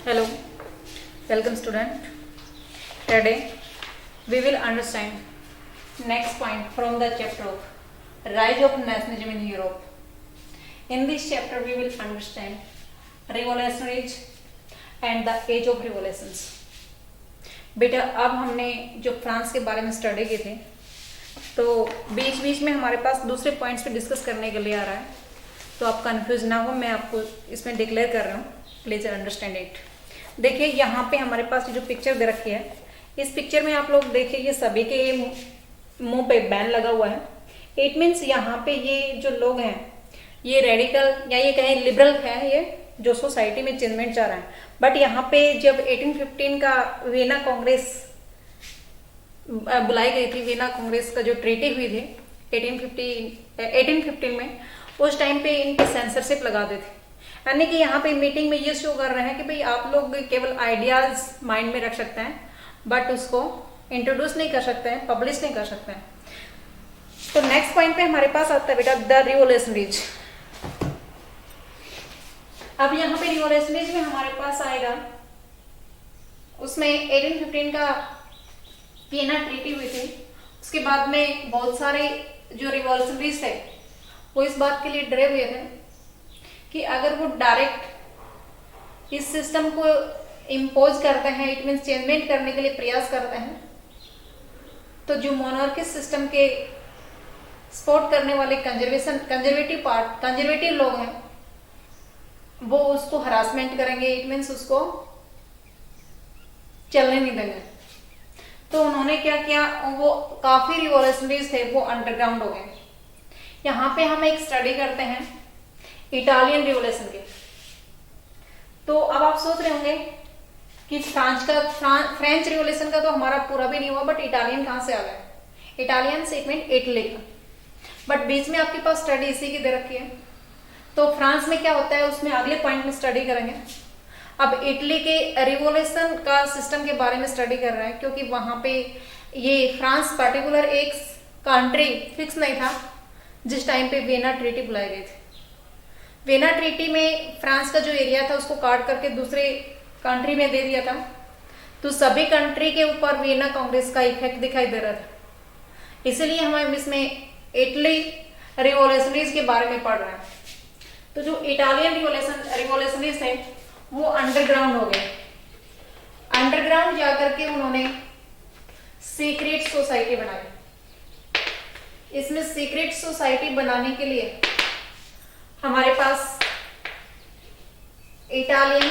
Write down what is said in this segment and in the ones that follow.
Hello, welcome student. Today we will understand next point from the chapter of Rise of Nationalism in Europe. In this chapter we will understand revolutionaries and the age of revolutions. बेटा अब हमने जो France के बारे में study किए थे तो बीच बीच में हमारे पास दूसरे पॉइंट्स पे डिस्कस करने के लिए आ रहा है, तो आप कंफ्यूज ना हो, मैं आपको इसमें डिक्लेयर कर रहा हूँ. Please understand it. देखिए यहाँ पे हमारे पास जो पिक्चर दे रखी है, इस पिक्चर में आप लोग देखिए ये सभी के मुंह पे बैन लगा हुआ है. इट मीन्स यहाँ पे ये जो लोग हैं ये रेडिकल या ये कहें लिबरल है, ये जो सोसाइटी में चेंजमेंट चाह रहा है. बट यहाँ पे जब 1815 का वियना कांग्रेस बुलाई गई थी, वियना कांग्रेस का जो ट्रीटी हुई थी 1815 में, उस टाइम पे इन पे सेंसरशिप लगा दी थी. यानी कि यहाँ पे मीटिंग में ये शो कर रहे हैं कि भाई आप लोग केवल आइडियाज माइंड में रख सकते हैं बट उसको इंट्रोड्यूस नहीं कर सकते हैं, पब्लिश नहीं कर सकते हैं. तो नेक्स्ट पॉइंट पे हमारे पास आता है बेटा द रिवोल्यूशनरीज. अब यहाँ पे रिवोल्यूशनरीज में हमारे पास आएगा, उसमें 1815 का वियना ट्रीटी हुई थी. उसके बाद में बहुत सारे जो रिवोल्यूशनरीज थे वो इस बात के लिए डरे हुए थे कि अगर वो डायरेक्ट इस सिस्टम को इम्पोज करते हैं, इट मीन्स चेंजमेंट करने के लिए प्रयास करते हैं, तो जो मोनार्किस्ट सिस्टम के सपोर्ट करने वाले कंजर्वेटिव लोग हैं वो उसको हरासमेंट करेंगे, इट मीन्स उसको चलने नहीं देंगे. तो उन्होंने क्या किया, वो काफी रिवोल्यूशनरीज थे वो अंडरग्राउंड हो गए. यहाँ पे हम एक स्टडी करते हैं इटालियन रिवोल्यूशन के. तो अब आप सोच रहे होंगे कि फ्रेंच रिवोल्यूशन का तो हमारा पूरा भी नहीं हुआ, बट इटालियन कहाँ से आ गया. इटालियन से इट मीन इटली का, बट बीच में आपके पास स्टडी इसी की दे रखी है. तो फ्रांस में क्या होता है उसमें अगले पॉइंट में स्टडी करेंगे. अब इटली के रिवोल्यूशन का सिस्टम के बारे में स्टडी कर रहे हैं, क्योंकि वहां पे ये फ्रांस पर्टिकुलर एक कंट्री फिक्स नहीं था जिस टाइम पे वियना ट्रीटी बुलाई गई थी. वियना ट्रीटी में फ्रांस का जो एरिया था उसको काट करके दूसरे कंट्री में दे दिया था, तो सभी कंट्री के ऊपर वियना कांग्रेस का इफेक्ट दिखाई दे रहा था. इसीलिए हम इसमें इटली रिवोल्यूशनरीज के बारे में पढ़ रहे हैं. तो जो इटालियन रिवोल्यूशनरीज थे वो अंडरग्राउंड हो गए. अंडरग्राउंड जाकर के उन्होंने सीक्रेट सोसाइटी बनाई. इसमें सीक्रेट सोसाइटी बनाने के लिए हमारे पास इटालियन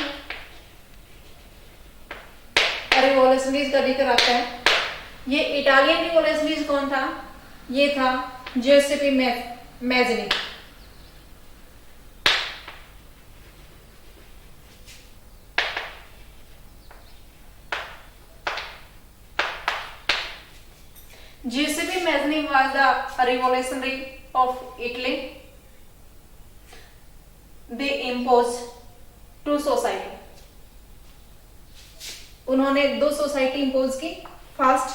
रिवोल्यूशनरीज का जिक्र आता है. ये इटालियन रिवोल्यूशनरीज कौन था, ये था जोसेपी मैज़नी. Giuseppe Mazzini was the revolutionary of Italy. They imposed two society. उन्होंने दो सोसाइटी इंपोज की. फर्स्ट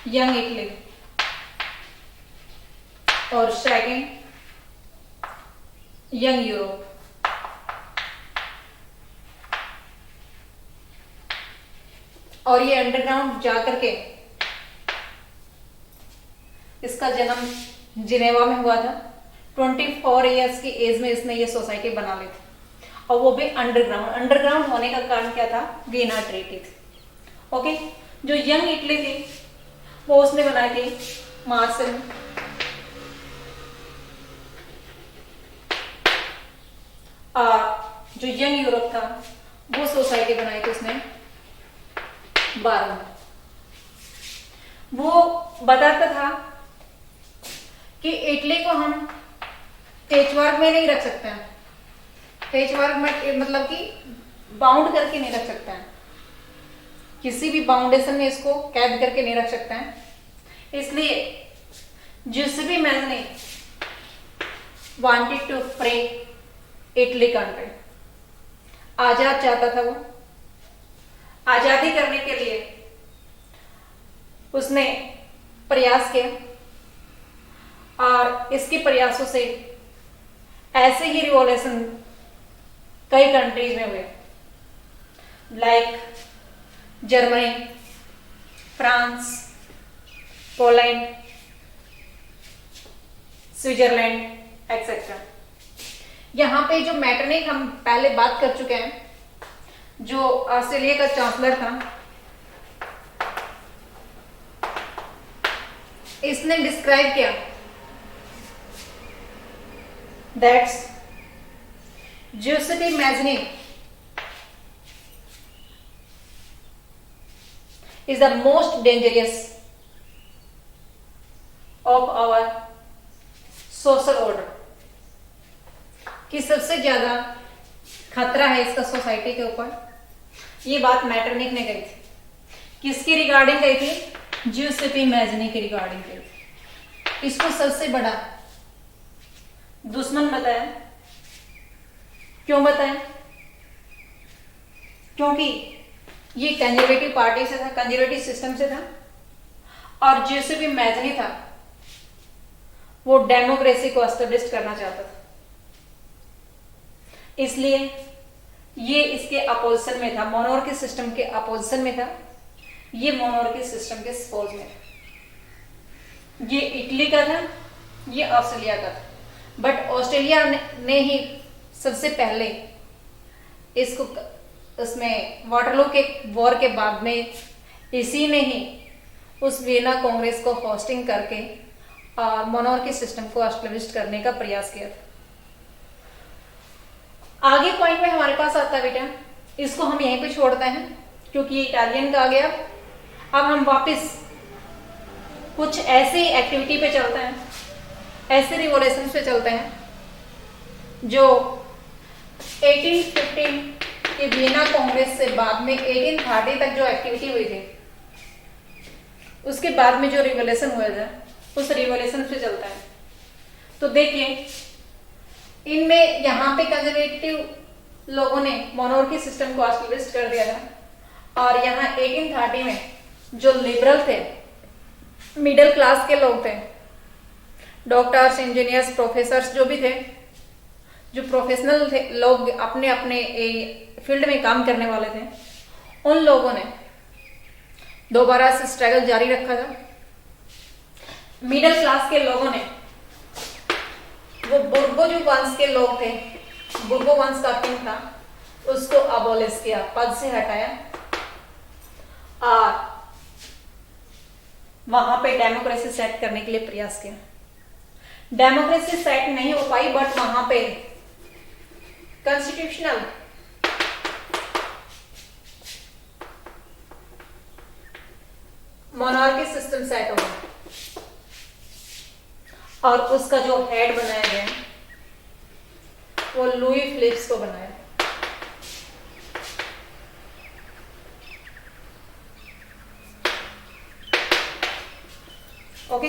यंग इटली और सेकंड यंग यूरोप. और ये अंडरग्राउंड जाकर के इसका जन्म जिनेवा में हुआ था. 24 इयर्स की एज में इसने ये सोसाइटी बना ली थी, और वो भी अंडरग्राउंड होने का कारण क्या था, वियना ट्रीटी थी. ओके. जो यंग इटली थी वो उसने बनाई थी मार्शल. और जो यंग यूरोप था वो सोसाइटी बनाई थी उसने 12 में. वो बताता था कि इटली को हम पेचवर्क में नहीं रख सकते हैं. पेचवर्क में मतलब कि बाउंड करके नहीं रख सकते हैं, किसी भी बाउंडेशन में इसको कैद करके नहीं रख सकते हैं. इसलिए Giuseppe Mazzini wanted to free Italy country. आजाद चाहता था वो. आजादी करने के लिए उसने प्रयास किया, और इसके प्रयासों से ऐसे ही रिवॉल्यूशन कई कंट्रीज में हुए, like Germany, France, Poland, Switzerland etcetera. यहां पे जो मैटरनिक हम पहले बात कर चुके हैं, जो ऑस्ट्रेलिया का चांसलर था, इसने डिस्क्राइब किया that's Giuseppe Mazzini is the most dangerous of our social order, कि सबसे ज्यादा खतरा है इसका सोसाइटी के ऊपर। ये बात मैटरनिक ने कही थी। किसकी रिगार्डिंग कही थी? Giuseppe Mazzini की रिगार्डिंग कही थी। इसको सबसे बड़ा दुश्मन बताया। क्यों बताया? क्योंकि ये कंजर्वेटिव पार्टी से था, कंजर्वेटिव सिस्टम से था, और Giuseppe Mazzini था वो डेमोक्रेसी को एस्टेब्लिश करना चाहता था। इसलिए ये इसके अपोजिशन में था, मोनोर्की सिस्टम के अपोजिशन में था। ये मोनोर्की सिस्टम के सपोज में था। ये इटली का था, ये ऑस्ट्रेलिया का था, बट ऑस्ट्रेलिया ने ही सबसे पहले इसको, उसमें वाटरलू के वॉर के बाद में इसी ने ही उस वियना कांग्रेस को होस्टिंग करके और मोनोर्की सिस्टम को एस्टेब्लिश करने का प्रयास किया था। आगे पॉइंट में हमारे पास आता है बेटा, इसको हम यहीं पे छोड़ते हैं क्योंकि इटालियन का आ गया। अब हम वापस कुछ ऐसी एक्टिविटी पे चलते हैं, ऐसे रिवॉल्यूशन पे चलते हैं जो 1815 के वियना कांग्रेस से बाद में 1830 तक जो एक्टिविटी हुई थी, उसके बाद में जो रिवॉल्यूशन हुआ था, उस रिवॉल्यूशन पे चलता है। तो देखिए, इनमें यहाँ पे कंजर्वेटिव लोगों ने मोनोर्की सिस्टम को एस्टेब्लिश कर दिया था, और यहाँ 1830 में जो लिबरल थे, मिडिल क्लास के लोग थे, डॉक्टर्स, इंजीनियर्स, प्रोफेसर्स जो भी थे, जो प्रोफेशनल थे लोग, अपने अपने फील्ड में काम करने वाले थे, उन लोगों ने दोबारा से स्ट्रगल जारी रखा था। मिडिल क्लास के लोगों ने, वो बुर्गो जो वंश के लोग थे, बुर्गो वंश का किंग था, उसको अबोलिश किया, पद से हटाया, और वहां पे डेमोक्रेसी सेट करने के लिए प्रयास किया। डेमोक्रेसी सेट नहीं हो पाई, बट वहां पे कॉन्स्टिट्यूशनल मोनार्की सिस्टम सेट हो गया, और उसका जो हेड बनाया गया वो लुई फिलिप्स को बनाया। ओके,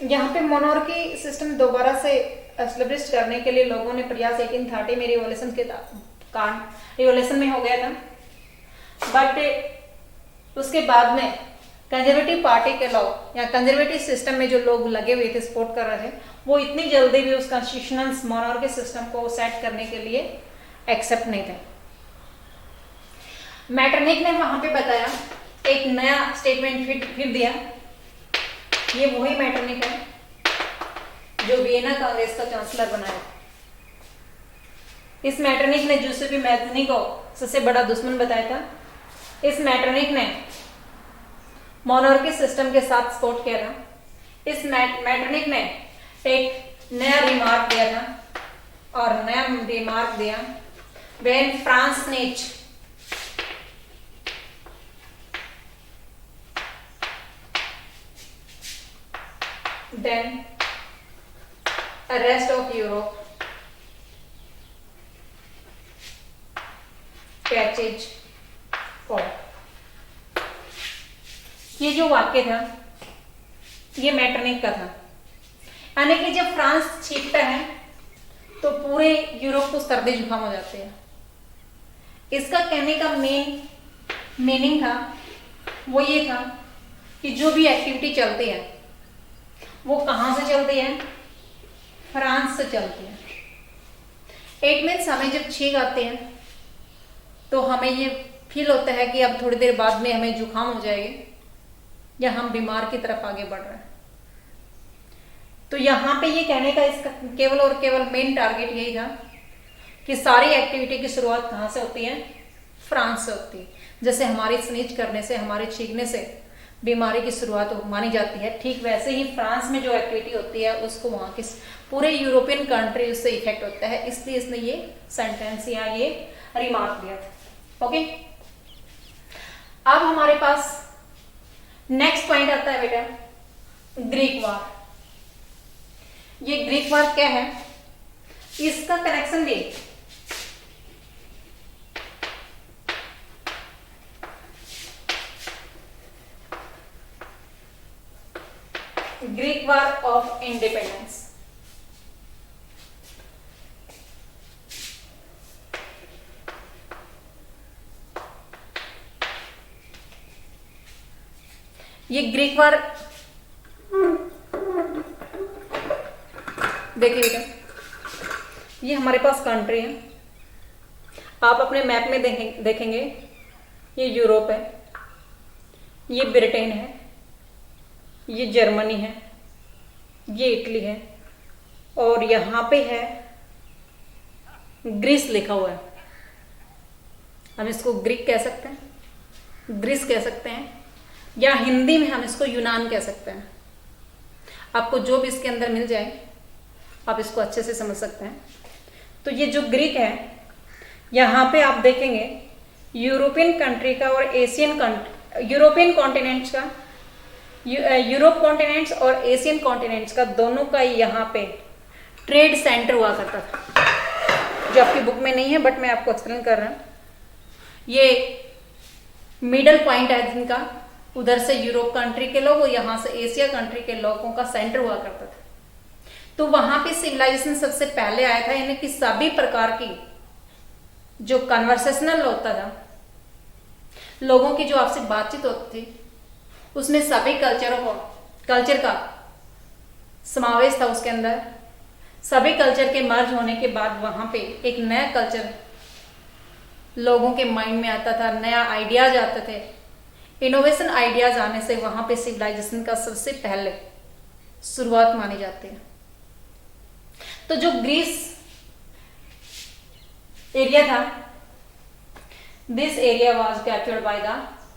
यहाँ पे मोनार्की सिस्टम दोबारा से एस्टेब्लिश करने के लिए लोगों ने प्रयास 1830 में रिवॉल्यूशन के कारण रिवॉल्यूशन में हो गया था, बट उसके बाद में कंजर्वेटिव पार्टी के लोग या कंजर्वेटिव सिस्टम में जो लोग लगे हुए थे, सपोर्ट कर रहे थे, वो इतनी जल्दी भी उस कॉन्स्टिट्यूशनल मोनार्की सिस्टम को सेट करने के लिए एक्सेप्ट नहीं थे। मैटरनिक ने वहां पे बताया, एक नया स्टेटमेंट फिर दिया। ये वही मैटरनिक है जो वियना कांग्रेस का चांसलर बनाया। इस मैटरनिक ने जूसेपी मैज़नी को सबसे बड़ा दुश्मन बताया था। इस मैटरनिक ने मोनार्की सिस्टम के साथ सपोर्ट किया था। इस मैटरनिक ने एक नया रिमार्क दिया था, और नया रिमार्क दिया, व्हेन फ्रांस नीच then rest of Europe catches fire। ये जो वाक्य था, ये मैटरनिक का था, यानी कि जब फ्रांस छींकता है तो पूरे यूरोप को सर्दी जुकाम हो जाते हैं। इसका कहने का मेन मीनिंग था, वो ये था कि जो भी एक्टिविटी चलती है वो कहां से चलती है? फ्रांस से चलती है। इट मीन्स हमें जब छींक आते हैं तो हमें ये फील होता है कि अब थोड़ी देर बाद में हमें जुकाम हो जाएगी या हम बीमार की तरफ आगे बढ़ रहे हैं। तो यहाँ पे ये कहने का इसका केवल और केवल मेन टारगेट यही था कि सारी एक्टिविटी की शुरुआत कहाँ से होती है, फ्रांस से होती है। जैसे हमारी स्नीज करने से, हमारे छींकने से बीमारी की शुरुआत मानी जाती है, ठीक वैसे ही फ्रांस में जो एक्टिविटी होती है उसको वहाँ के पूरे यूरोपियन कंट्री उससे इफेक्ट होता है। इसलिए इसने ये सेंटेंस या ये रिमार्क दिया था। ओके, अब हमारे पास नेक्स्ट पॉइंट आता है बेटा, ग्रीक वार। ये ग्रीक वार क्या है, इसका कनेक्शन भी ग्रीक वार ऑफ इंडिपेंडेंस। ये ग्रीक वार देखिए बेटा, ये हमारे पास कंट्री है। आप अपने मैप में देखेंगे ये यूरोप है, ये ब्रिटेन है, ये जर्मनी है, ये इटली है और यहाँ पे है ग्रीस लिखा हुआ है। हम इसको ग्रीक कह सकते हैं, ग्रीस कह सकते हैं, या हिंदी में हम इसको यूनान कह सकते हैं। आपको जो भी इसके अंदर मिल जाए आप इसको अच्छे से समझ सकते हैं। तो ये जो ग्रीक है, यहाँ पे आप देखेंगे यूरोपियन कंट्री का और यूरोपियन कॉन्टिनेंट्स का, यूरोप कॉन्टिनेंट्स और एशियन कॉन्टिनेंट्स का दोनों का यहाँ पे ट्रेड सेंटर हुआ करता था, जो आपकी बुक में नहीं है बट मैं आपको एक्सप्लेन कर रहा हूँ। ये मिडल पॉइंट है जिनका, उधर से यूरोप कंट्री के लोग और यहाँ से एशिया कंट्री के लोगों का सेंटर हुआ करता था। तो वहां पे सिविलाइजेशन सबसे पहले आया था, यानी कि सभी प्रकार की जो कन्वर्सेशनल होता था, लोगों की जो आपसे बातचीत होती थी, उसमें सभी कल्चर का समावेश था उसके अंदर। सभी कल्चर के मर्ज होने के बाद वहां पे एक नया कल्चर लोगों के माइंड में आता था, नया आइडियाज आते थे। इनोवेशन आइडियाज आने से वहां पे सिविलाइजेशन का सबसे पहले शुरुआत मानी जाती है। तो जो ग्रीस एरिया था, this area was captured by the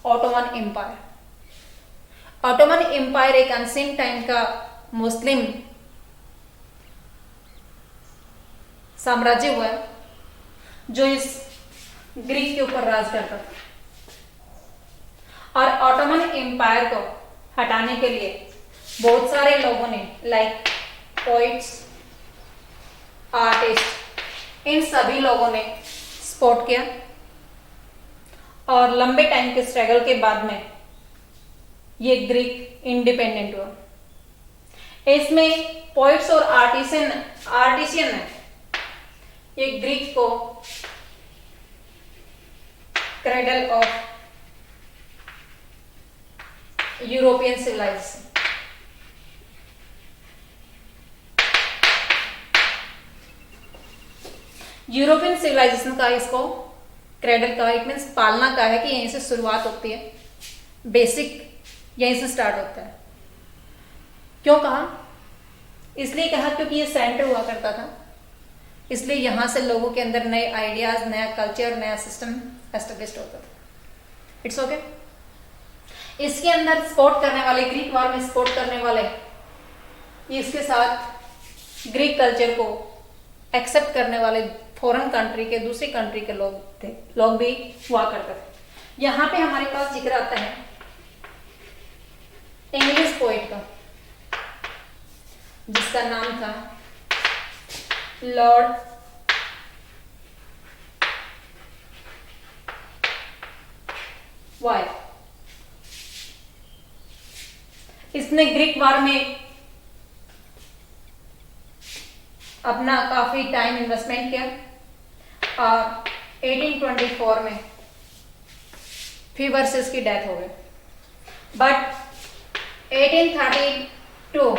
Ottoman Empire. Ottoman Empire एक एंशिएंट टाइम का मुस्लिम साम्राज्य हुआ है जो इस ग्रीक के ऊपर राज करता था। और ऑटोमन एम्पायर को हटाने के लिए बहुत सारे लोगों ने, लाइक पोइट्स, आर्टिस्ट, इन सभी लोगों ने सपोर्ट किया और लंबे टाइम के स्ट्रगल के बाद में ये ग्रीक इंडिपेंडेंट हुआ। इसमें पोइट्स और आर्टिशियन ने ये ग्रीक को cradle of European civilization, European civilization का इसको क्रेडल का, इट मीन्स पालना का है कि यहीं से शुरुआत होती है, बेसिक यहीं से स्टार्ट होता है। क्यों कहा? इसलिए कहा क्योंकि ये सेंटर हुआ करता था, इसलिए यहां से लोगों के अंदर नए आइडियाज, नया कल्चर, नया सिस्टम एस्टेब्लिश होता था। It's okay. इसके अंदर सपोर्ट करने वाले, ग्रीक वार में सपोर्ट करने वाले, इसके साथ ग्रीक कल्चर को एक्सेप्ट करने वाले फॉरेन कंट्री के, दूसरी कंट्री के लोग थे, लोग भी हुआ करते थे। यहां पे हमारे पास जिक्र आता है इंग्लिश पोइट का, जिसका नाम था लॉर्ड वाइल्ड। इसने ग्रीक वार में अपना काफी टाइम इन्वेस्टमेंट किया और 1824 में फीवर से इसकी डेथ हो गई। बट 1832 1832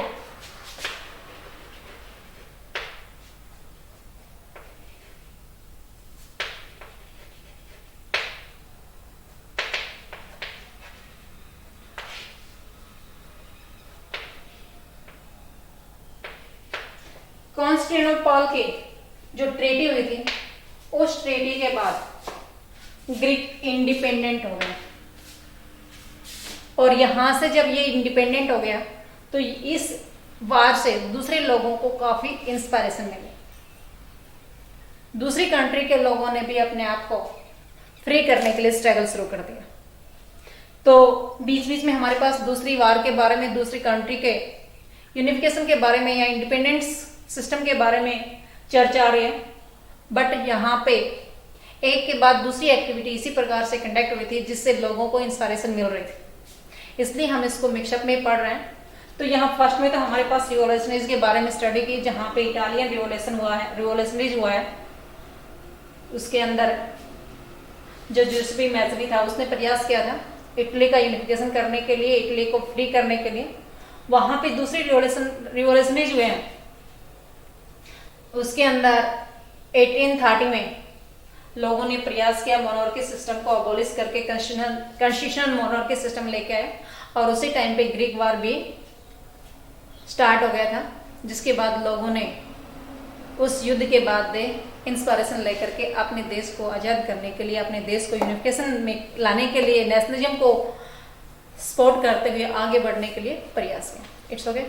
कॉन्स्टेंटिनोपल के जो ट्रेटी हुई थी, उस ट्रेटी के बाद ग्रीक इंडिपेंडेंट हो गया। और यहां से जब ये इंडिपेंडेंट हो गया तो इस वार से दूसरे लोगों को काफी इंस्पिरेशन मिली। दूसरी कंट्री के लोगों ने भी अपने आप को फ्री करने के लिए स्ट्रगल शुरू कर दिया। तो बीच बीच में हमारे पास दूसरी वार के बारे में, दूसरी कंट्री के यूनिफिकेशन के बारे में या इंडिपेंडेंस सिस्टम के बारे में चर्चा आ रही है। बट यहाँ पे एक के बाद दूसरी एक्टिविटी इसी प्रकार से कंडक्ट हुई थी जिससे लोगों को इंस्पिरेशन मिल रही थी, इसलिए हम इसको मिक्सअप में पढ़ रहे हैं। तो यहाँ फर्स्ट में तो हमारे पास रिवॉल्यूशनरीज के बारे में स्टडी की, जहाँ पे इटालियन रिवॉल्यूशन हुआ है, रिवॉल्यूशनरीज हुआ है। उसके अंदर जो जूसेपी मैज़री था उसने प्रयास किया था इटली का यूनिफिकेशन करने के लिए, इटली को फ्री करने के लिए। वहां पे दूसरी रिवॉल्यूशनरीज हुए हैं। उसके अंदर 1830 में लोगों ने प्रयास किया मोनार्की सिस्टम को अबोलिश करके कॉन्स्टिट्यूशनल मोनार्की सिस्टम लेके आए, और उसी टाइम पे ग्रीक वार भी स्टार्ट हो गया था, जिसके बाद लोगों ने उस युद्ध के बाद इंस्पिरेशन लेकर के अपने देश को आज़ाद करने के लिए, अपने देश को यूनिफिकेशन में लाने के लिए, नेशनलिज्म को सपोर्ट करते हुए आगे बढ़ने के लिए प्रयास किया। It's okay.